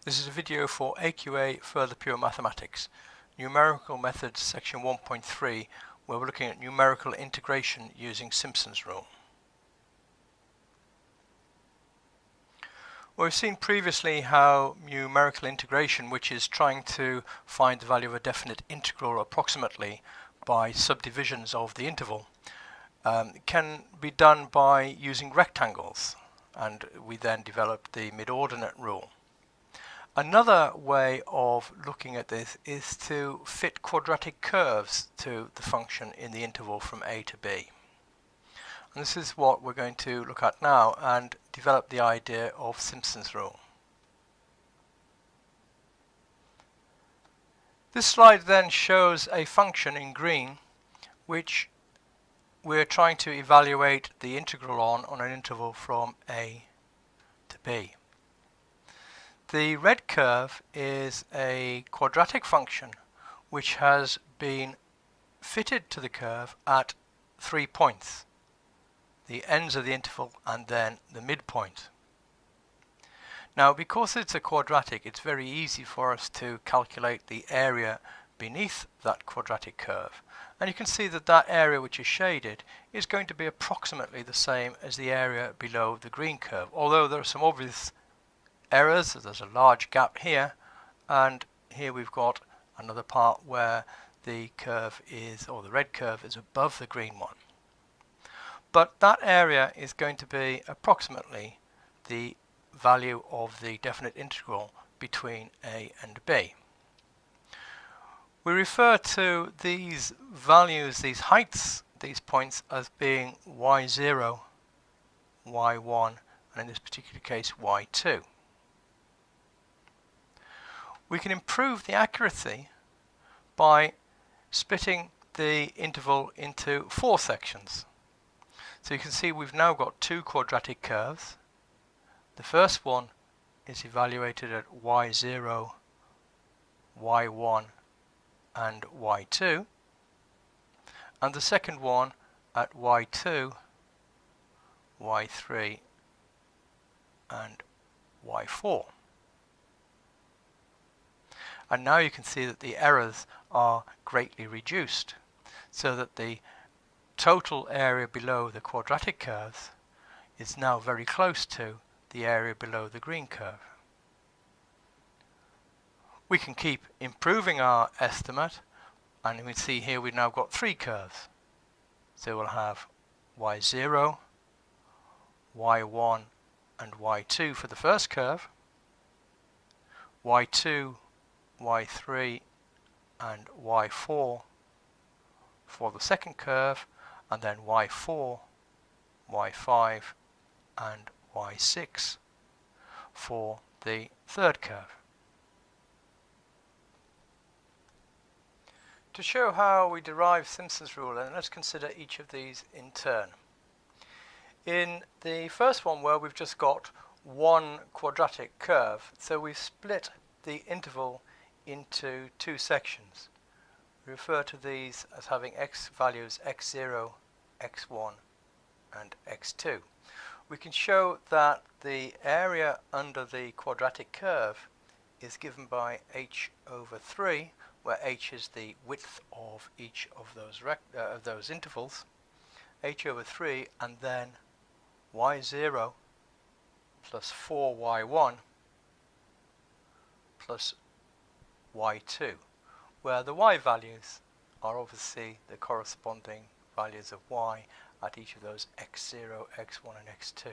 This is a video for AQA Further Pure Mathematics, Numerical Methods section 1.3, where we're looking at numerical integration using Simpson's rule. We've seen previously how numerical integration, which is trying to find the value of a definite integral approximately by subdivisions of the interval, can be done by using rectangles, and we then developed the mid-ordinate rule. Another way of looking at this is to fit quadratic curves to the function in the interval from a to b. And this is what we're going to look at now and develop the idea of Simpson's rule. This slide then shows a function in green which we're trying to evaluate the integral on an interval from a to b. The red curve is a quadratic function which has been fitted to the curve at 3 points, the ends of the interval and then the midpoint. Now, because it's a quadratic, it's very easy for us to calculate the area beneath that quadratic curve. And you can see that that area which is shaded is going to be approximately the same as the area below the green curve, although there are some obvious errors. There's a large gap here, and here we've got another part where the curve is, or the red curve is above the green one. But that area is going to be approximately the value of the definite integral between a and b. We refer to these values, these heights, these points, as being y0, y1, and in this particular case y2. We can improve the accuracy by splitting the interval into 4 sections. So you can see we've now got 2 quadratic curves. The first one is evaluated at y0, y1 and y2, and the second one at y2, y3 and y4. And now you can see that the errors are greatly reduced, so that the total area below the quadratic curves is now very close to the area below the green curve. We can keep improving our estimate, and we see here we've now got 3 curves. So we'll have y0, y1 and y2 for the first curve, y2, y3 and y4 for the second curve, and then y4, y5 and y6 for the third curve. To show how we derive Simpson's rule, then let's consider each of these in turn. In the first one, where we've just got one quadratic curve, so we've split the interval into 2 sections. We refer to these as having x values x0, x1 and x2. We can show that the area under the quadratic curve is given by h over 3, where h is the width of each of those intervals, h over 3, and then y0 plus 4y1 plus y2, where the y values are obviously the corresponding values of y at each of those x0, x1 and x2.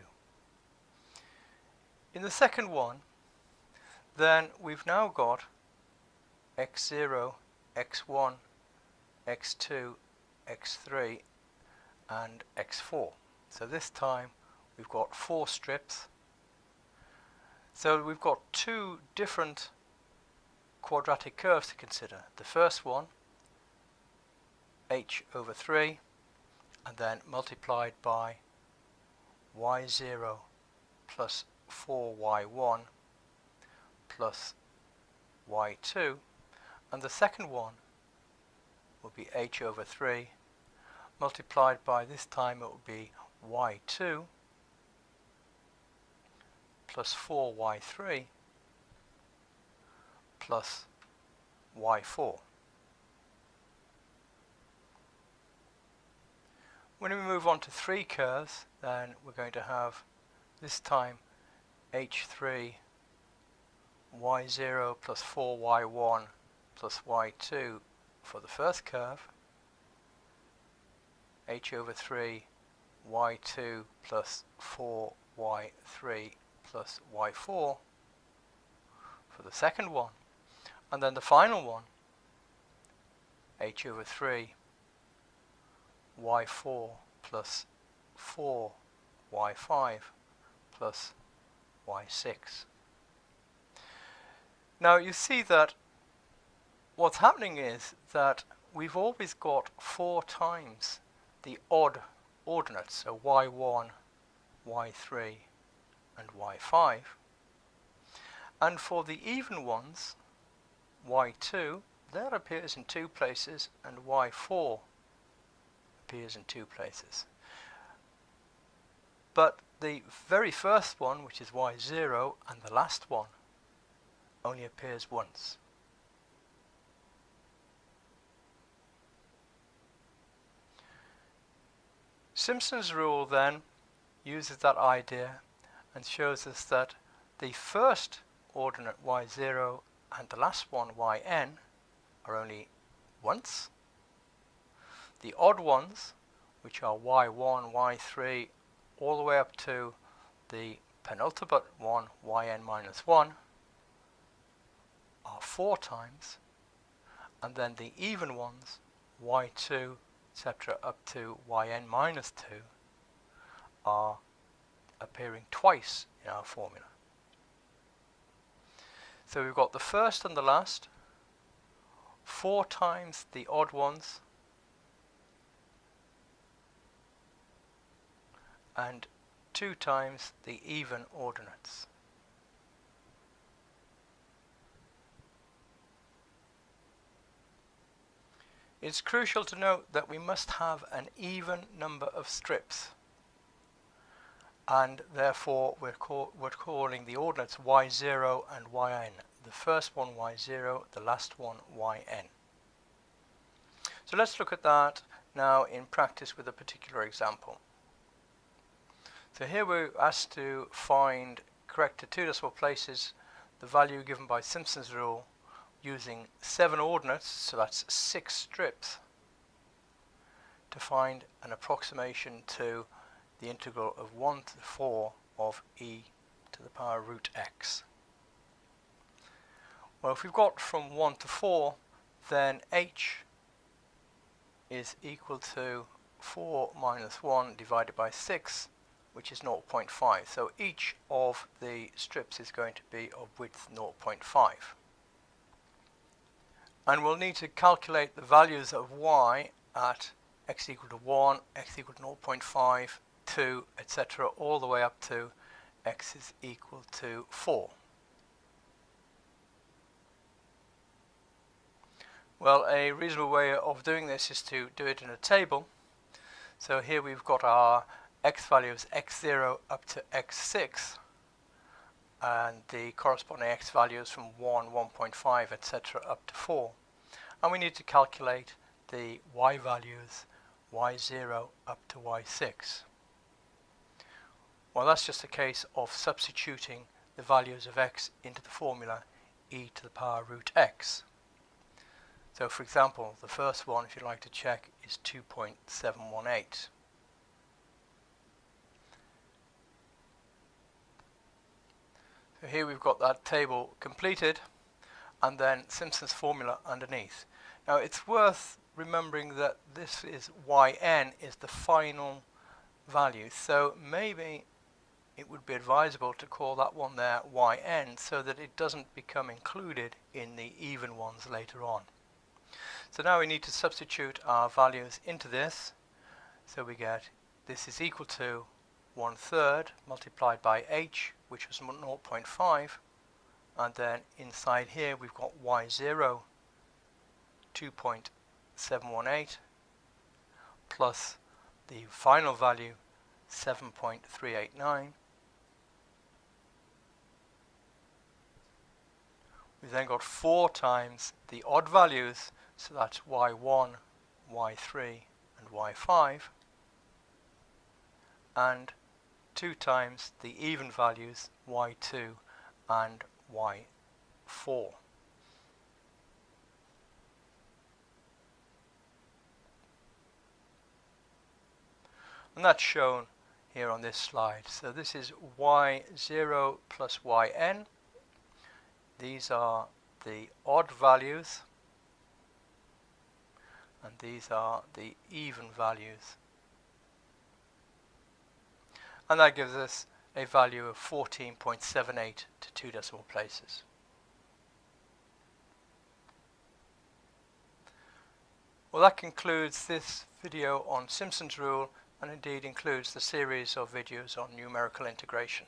In the second one, then we've now got x0, x1, x2, x3 and x4. So this time we've got 4 strips. So we've got 2 different quadratic curves to consider. The first one, h over 3, and then multiplied by y0 plus 4y1 plus y2, and the second one will be h over 3 multiplied by, this time it will be y2 plus 4y3 plus y4. When we move on to 3 curves, then we're going to have this time h3 y0 plus 4y1 plus y2 for the first curve, h over 3 y2 plus 4y3 plus y4 for the second one, and then the final one, h over 3 y4 plus 4y5 plus y6. Now you see that what's happening is that we've always got 4 times the odd ordinates, so y1, y3 and y5, and for the even ones, y2, that appears in 2 places, and y4 appears in 2 places. But the very first one, which is y0, and the last one only appears once. Simpson's rule then uses that idea and shows us that the first ordinate y0 and the last one yn are only once. The odd ones, which are y1, y3, all the way up to the penultimate one, yn minus 1, are 4 times, and then the even ones, y2, etc., up to yn minus 2, are appearing twice in our formula. So we've got the first and the last, 4 times the odd ones, and 2 times the even ordinates. It's crucial to note that we must have an even number of strips, and therefore we're calling the ordinates y0 and yn. The first one y0, the last one yn. So let's look at that now in practice with a particular example. So here we're asked to find, correct to 2 decimal places, the value given by Simpson's rule using 7 ordinates, so that's 6 strips, to find an approximation to the integral of 1 to the 4 of e to the power root x. Well, if we've got from 1 to 4, then h is equal to 4 minus 1 divided by 6, which is 0.5. So each of the strips is going to be of width 0.5. And we'll need to calculate the values of y at x equal to 1, x equal to 0.5, 2, etc., all the way up to x is equal to 4. Well, a reasonable way of doing this is to do it in a table. So here we've got our x values x0 up to x6, and the corresponding x values from 1, 1.5, etc. up to 4. And we need to calculate the y values y0 up to y6. Well, that's just a case of substituting the values of x into the formula e to the power root x. So for example, the first one, if you'd like to check, is 2.718. So here we've got that table completed, and then Simpson's formula underneath. Now it's worth remembering that this is yn is the final value, so maybe it would be advisable to call that one there yn so that it doesn't become included in the even ones later on. So now we need to substitute our values into this. So we get this is equal to 1/3 multiplied by h, which was 0.5, and then inside here we've got y0 2.718 plus the final value 7.389. We then got 4 times the odd values, so that's y1, y3 and y5, and 2 times the even values y2 and y4. And that's shown here on this slide. So this is y0 plus yn. These are the odd values, and these are the even values. And that gives us a value of 14.78 to 2 decimal places. Well, that concludes this video on Simpson's rule, and indeed includes the series of videos on numerical integration.